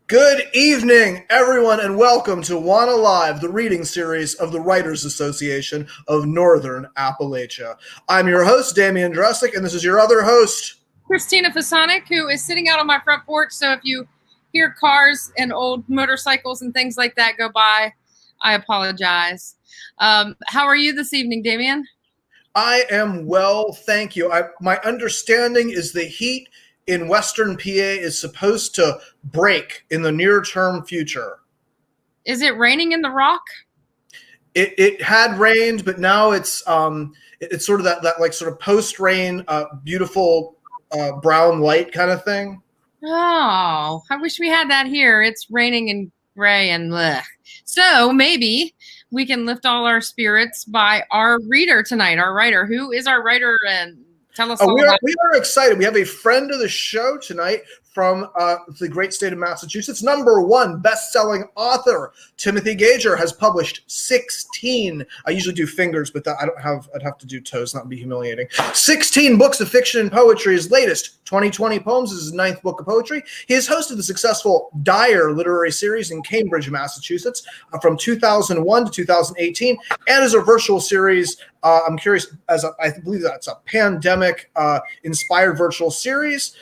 Good evening, everyone, and welcome to WANA Live, the reading series of the Writers Association of Northern Appalachia. I'm your host, Damian Dressick, and this is your other host, Christina Fasonic, who is sitting out on my front porch. So if you hear cars and old motorcycles and things like that go by, I apologize. How are you this evening, Damian? I am well, thank you. My understanding is the heat in Western PA is supposed to break in the near-term future. Is it raining in the Rock? It had rained, but now it's sort of that like sort of post-rain, beautiful brown light kind of thing. Oh, I wish we had that here. It's raining and gray and bleh. So maybe we can lift all our spirits by our reader tonight, our writer. Who is our writer? And tell us all about it. We are excited. We have a friend of the show tonight from the great state of Massachusetts. #1 best-selling author Timothy Gager has published 16. I usually do fingers, but I'd have to do toes. That would be humiliating. 16 books of fiction and poetry. His latest, 2020 Poems, is his 9th book of poetry. He has hosted the successful Dyer literary series in Cambridge, Massachusetts, from 2001 to 2018, and as a virtual series. I'm curious, I believe that's a pandemic-inspired virtual series.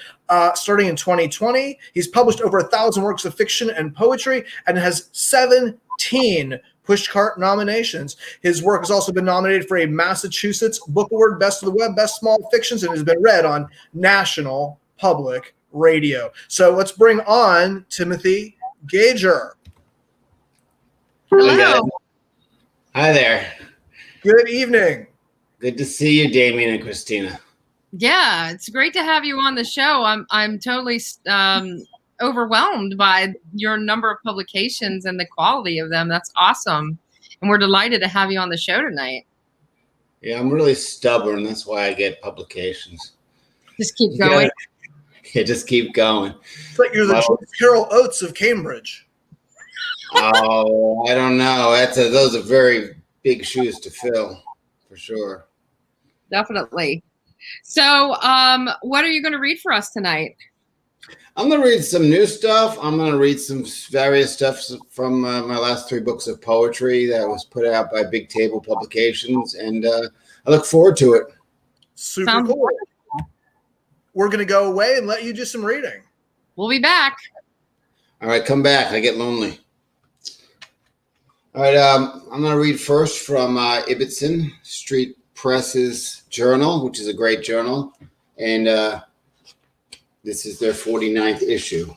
Starting in 2020. He's published over 1,000 works of fiction and poetry and has 17 Pushcart nominations. His work has also been nominated for a Massachusetts Book Award, Best of the Web, Best Small Fictions, and has been read on National Public Radio. So let's bring on Timothy Gager. Hello. Hi there. Good evening. Good to see you, Damian and Christina. Yeah, it's great to have you on the show. I'm totally overwhelmed by your number of publications and the quality of them. That's awesome. And we're delighted to have you on the show tonight. Yeah, I'm really stubborn. That's why I get publications. Just keep going. Yeah, just keep going. It's like you're the George Carol Oates of Cambridge. Oh, I don't know. Those are very big shoes to fill, for sure. Definitely. So what are you going to read for us tonight? I'm going to read some new stuff. I'm going to read some various stuff from my last 3 books of poetry that was put out by Big Table Publications, and I look forward to it. Super Sounds cool. wonderful. We're going to go away and let you do some reading. We'll be back. All right, come back. I get lonely. All right, I'm going to read first from Ibbotson Street Press's journal, which is a great journal, and this is their 49th issue.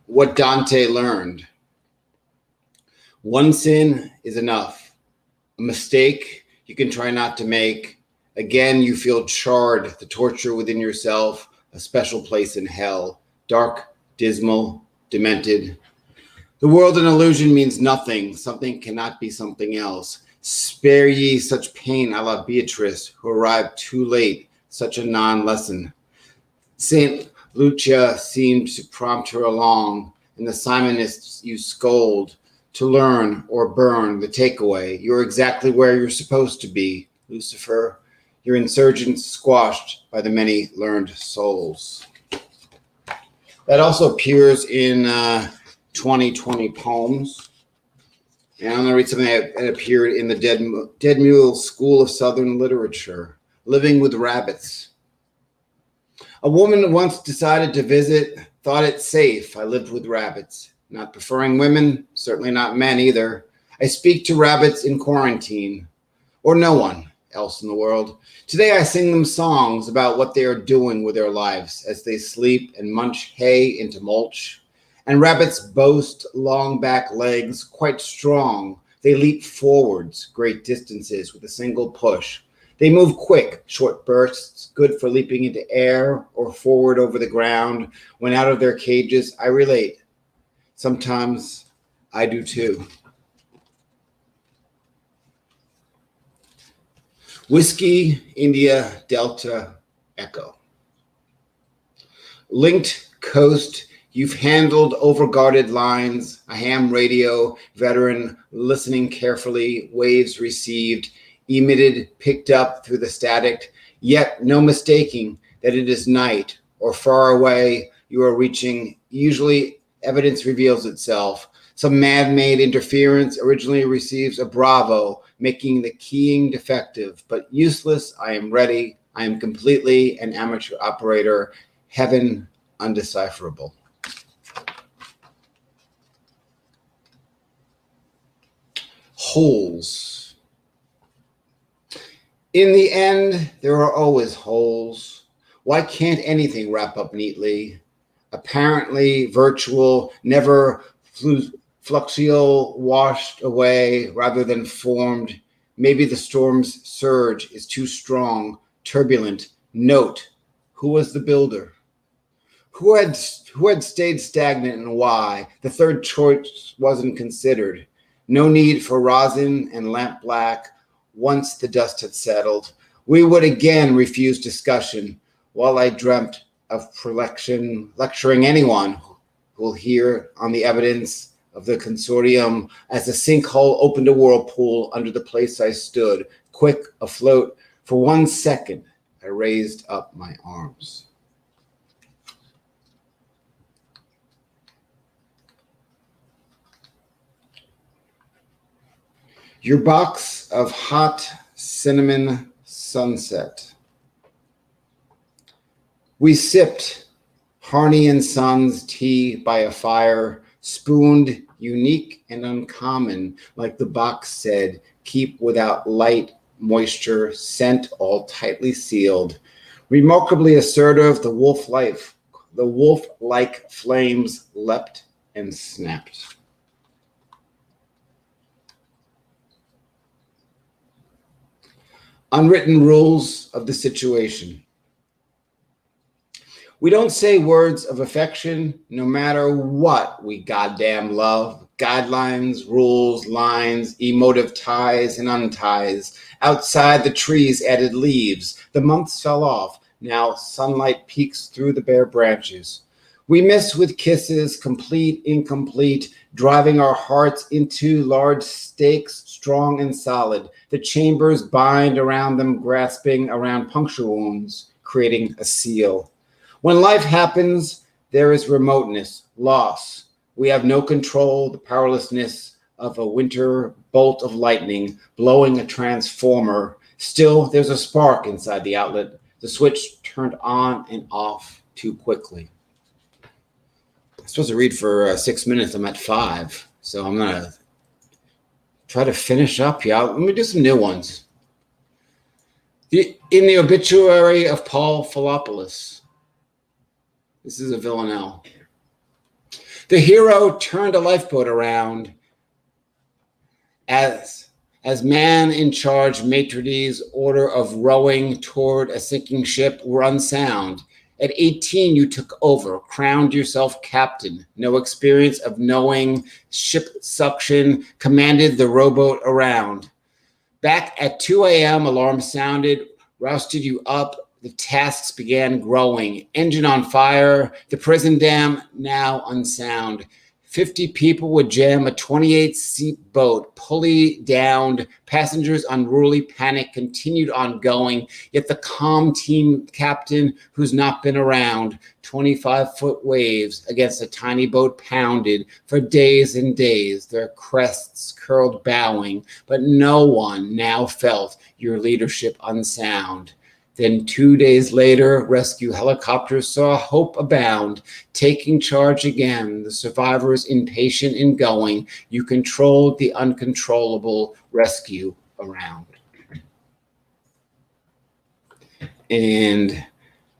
What Dante learned. One sin is enough. A mistake you can try not to make. Again, you feel charred, the torture within yourself, a special place in hell, dark, dismal, demented. The world an illusion means nothing. Something cannot be something else. Spare ye such pain, a la Beatrice, who arrived too late, such a non-lesson. Saint Lucia seemed to prompt her along, and the Simonists you scold, to learn or burn the takeaway. You're exactly where you're supposed to be, Lucifer. Your insurgents squashed by the many learned souls. That also appears in 2020 Poems. And I'm going to read something that appeared in the Dead Mule School of Southern Literature, Living with Rabbits. A woman once decided to visit, thought it safe. I lived with rabbits, not preferring women, certainly not men either. I speak to rabbits in quarantine, or no one else in the world. Today I sing them songs about what they are doing with their lives as they sleep and munch hay into mulch. And rabbits boast long back legs, quite strong. They leap forwards great distances with a single push. They move quick, short bursts, good for leaping into air or forward over the ground. When out of their cages, I relate. Sometimes I do too. Whiskey, India, Delta, Echo. Linked coast. You've handled overguarded lines, a ham radio, veteran listening carefully, waves received, emitted, picked up through the static, yet no mistaking that it is night or far away. You are reaching usually evidence reveals itself. Some man-made interference originally receives a bravo, making the keying defective, but useless. I am ready. I am completely an amateur operator. Heaven undecipherable. Holes. In the end, there are always holes. Why can't anything wrap up neatly? Apparently virtual, never fluxial, washed away rather than formed. Maybe the storm's surge is too strong, turbulent. Note, who was the builder? Who had stayed stagnant and why? The third choice wasn't considered. No need for rosin and lamp black. Once the dust had settled, we would again refuse discussion, while I dreamt of lecturing anyone who will hear on the evidence of the consortium as the sinkhole opened a whirlpool under the place I stood, quick afloat. For 1 second, I raised up my arms. Your box of hot cinnamon sunset. We sipped Harney and Sons tea by a fire, spooned unique and uncommon, like the box said, keep without light, moisture, scent all tightly sealed. Remarkably assertive, the wolf-like flames leapt and snapped. Unwritten rules of the situation. We don't say words of affection no matter what we goddamn love. Guidelines, rules, lines, emotive ties and unties. Outside the trees added leaves. The months fell off. Now sunlight peeks through the bare branches. We miss with kisses, complete, incomplete, driving our hearts into large stakes, strong and solid. The chambers bind around them, grasping around puncture wounds, creating a seal. When life happens, there is remoteness, loss. We have no control, the powerlessness of a winter bolt of lightning blowing a transformer. Still, there's a spark inside the outlet. The switch turned on and off too quickly. I'm supposed to read for 6 minutes. I'm at 5. So I'm going to try to finish up here. Let me do some new ones. In the obituary of Paul Philopoulos. This is a villanelle. The hero turned a lifeboat around as man in charge maitre d's order of rowing toward a sinking ship were unsound. At 18, you took over, crowned yourself captain. No experience of knowing ship suction, commanded the rowboat around. Back at 2 a.m., alarm sounded, rousted you up. The tasks began growing. Engine on fire, the prison dam now unsound. 50 people would jam a 28-seat boat, pulley downed. Passengers' unruly panic continued on going, yet the calm team captain who's not been around. 25-foot waves against a tiny boat pounded for days and days, their crests curled bowing, but no one now felt your leadership unsound. Then 2 days later, rescue helicopters saw hope abound, taking charge again. The survivors impatient in going, you controlled the uncontrollable rescue around. And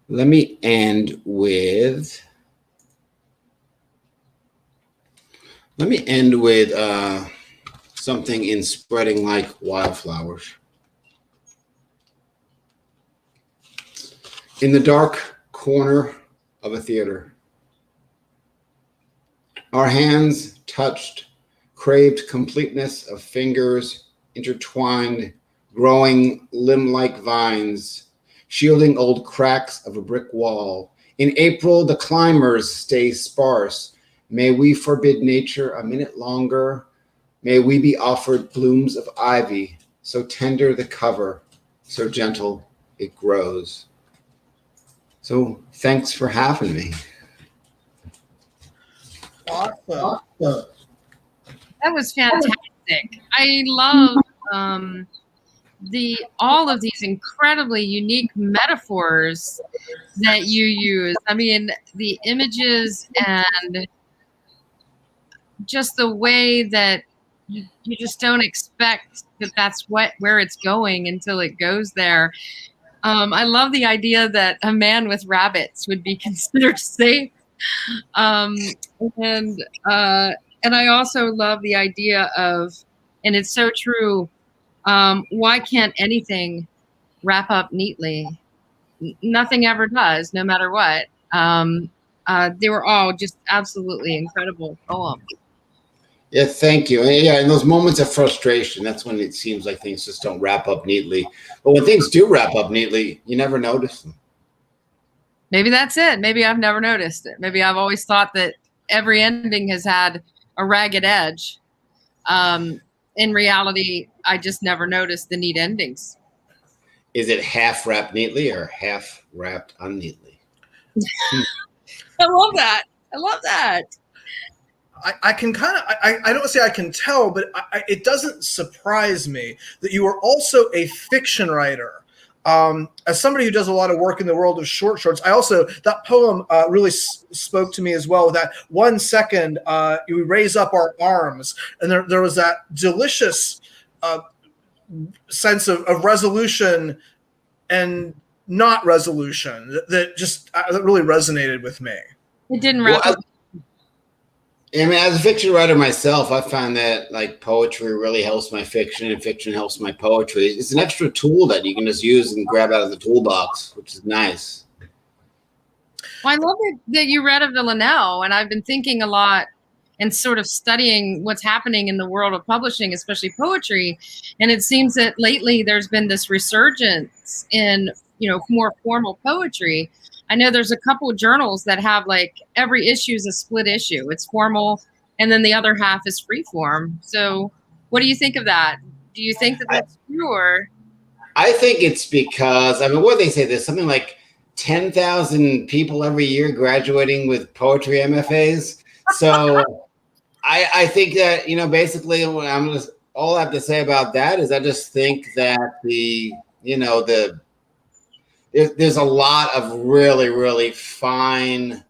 let me end with something in Spreading Like Wildflowers. In the dark corner of a theater, our hands touched, craved completeness of fingers intertwined, growing limb-like vines, shielding old cracks of a brick wall. In April, the climbers stay sparse. May we forbid nature a minute longer. May we be offered blooms of ivy, so tender the cover, so gentle it grows. So thanks for having me. Awesome. That was fantastic. I love all of these incredibly unique metaphors that you use. I mean, the images and just the way that you just don't expect that that's where it's going until it goes there. I love the idea that a man with rabbits would be considered safe. Um, and I also love the idea of, and it's so true. Why can't anything wrap up neatly? Nothing ever does, no matter what. They were all just absolutely incredible poems. Yeah, thank you. Yeah, in those moments of frustration, that's when it seems like things just don't wrap up neatly. But when things do wrap up neatly, you never notice them. Maybe that's it. Maybe I've never noticed it. Maybe I've always thought that every ending has had a ragged edge. In reality, I just never noticed the neat endings. Is it half wrapped neatly or half wrapped unneatly? I love that. I love that. I can kind of, I don't say I can tell, but it doesn't surprise me that you are also a fiction writer. As somebody who does a lot of work in the world of shorts, that poem really spoke to me as well. That 1 second, we raise up our arms, and there was that delicious sense of resolution and not resolution that really resonated with me. It didn't wrap up. I mean, as a fiction writer myself, I find that like poetry really helps my fiction and fiction helps my poetry. It's an extra tool that you can just use and grab out of the toolbox, which is nice. Well, I love that you read of Villanelle, and I've been thinking a lot and sort of studying what's happening in the world of publishing, especially poetry. And it seems that lately there's been this resurgence in, more formal poetry. I know there's a couple of journals that have like every issue is a split issue. It's formal, and then the other half is free form. So what do you think of that? Do you think that that's true? Or I think it's because, I mean, what do they say? There's something like 10,000 people every year graduating with poetry MFAs. So I think that, basically what all I have to say about that is I just think that there's a lot of really, really fine,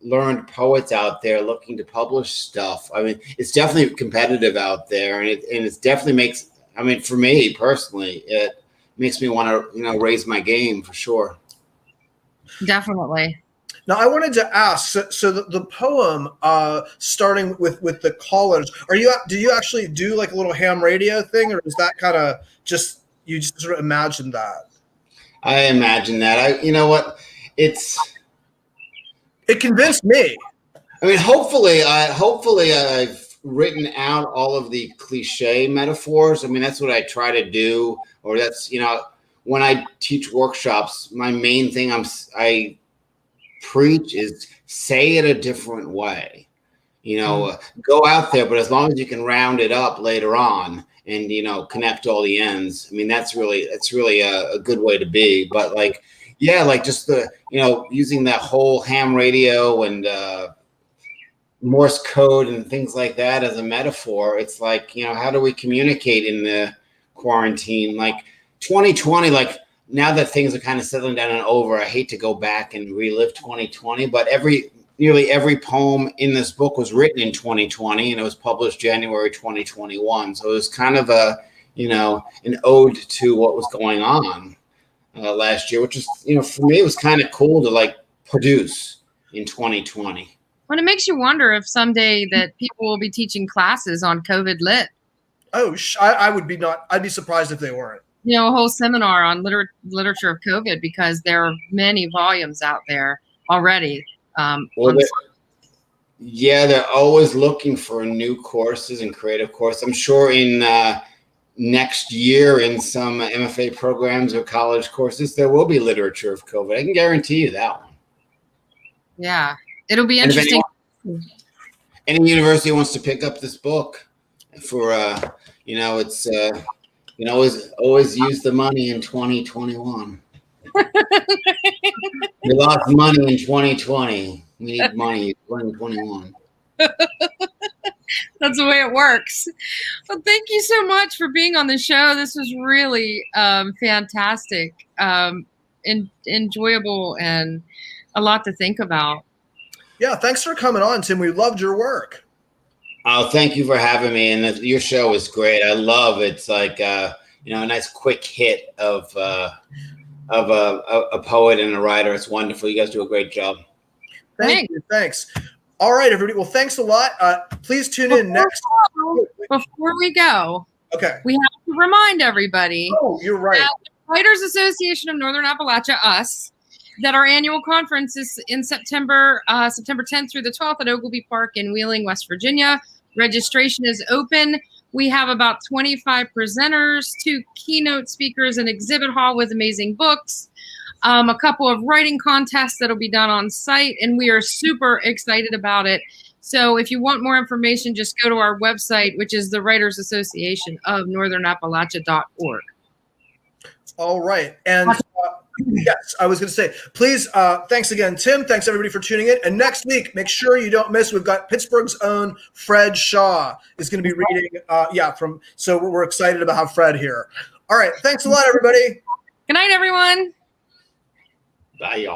learned poets out there looking to publish stuff. I mean, it's definitely competitive out there, and it definitely makes. I mean, for me personally, it makes me want to, raise my game for sure. Definitely. Now, I wanted to ask. So the poem, starting with the callers, do you actually do like a little ham radio thing, or is that kind of you just sort of imagine that? I imagine that. You know what? It convinced me. I mean, hopefully I've written out all of the cliche metaphors. I mean, that's what I try to do, or that's, when I teach workshops, my main thing I preach is say it a different way. Go out there, but as long as you can round it up later on and connect all the ends. I mean, that's really a good way to be. But just the using that whole ham radio and Morse code and things like that as a metaphor. It's like, how do we communicate in the quarantine? Like 2020, like now that things are kind of settling down and over, I hate to go back and relive 2020, but nearly every poem in this book was written in 2020, and it was published January 2021. So it was kind of an ode to what was going on last year, which is, for me, it was kind of cool to like produce in 2020. Well, it makes you wonder if someday that people will be teaching classes on COVID lit. Oh, I'd be surprised if they weren't. A whole seminar on literature of COVID, because there are many volumes out there already. They're always looking for new courses and creative courses. I'm sure in next year in some MFA programs or college courses, there will be literature of COVID. I can guarantee you that one. Yeah, it'll be interesting. Any university wants to pick up this book for, it's, always use the money in 2021. We lost money in 2020. We need money in 2021. That's the way it works. Well, thank you so much for being on the show. This was really fantastic, enjoyable, and a lot to think about. Yeah, thanks for coming on, Tim. We loved your work. Oh, thank you for having me. And your show is great. I love it. It's like a nice quick hit of a poet and a writer. It's wonderful. You guys do a great job. Thank you. Thanks. All right, everybody. Well, thanks a lot. Please tune in next. Before we go, okay, we have to remind everybody. Oh, you're right. The Writers Association of Northern Appalachia, us, that our annual conference is in September 10th through the 12th at Ogilvy Park in Wheeling, West Virginia. Registration is open. We have about 25 presenters, 2 keynote speakers, an exhibit hall with amazing books, a couple of writing contests that'll be done on site, and we are super excited about it. So if you want more information, just go to our website, which is the Writers Association of NorthernAppalachia.org. All right. And yes, I was going to say, please, thanks again, Tim. Thanks, everybody, for tuning in. And next week, make sure you don't miss, we've got Pittsburgh's own Fred Shaw is going to be reading, so we're excited about have Fred here. All right. Thanks a lot, everybody. Good night, everyone. Bye, y'all.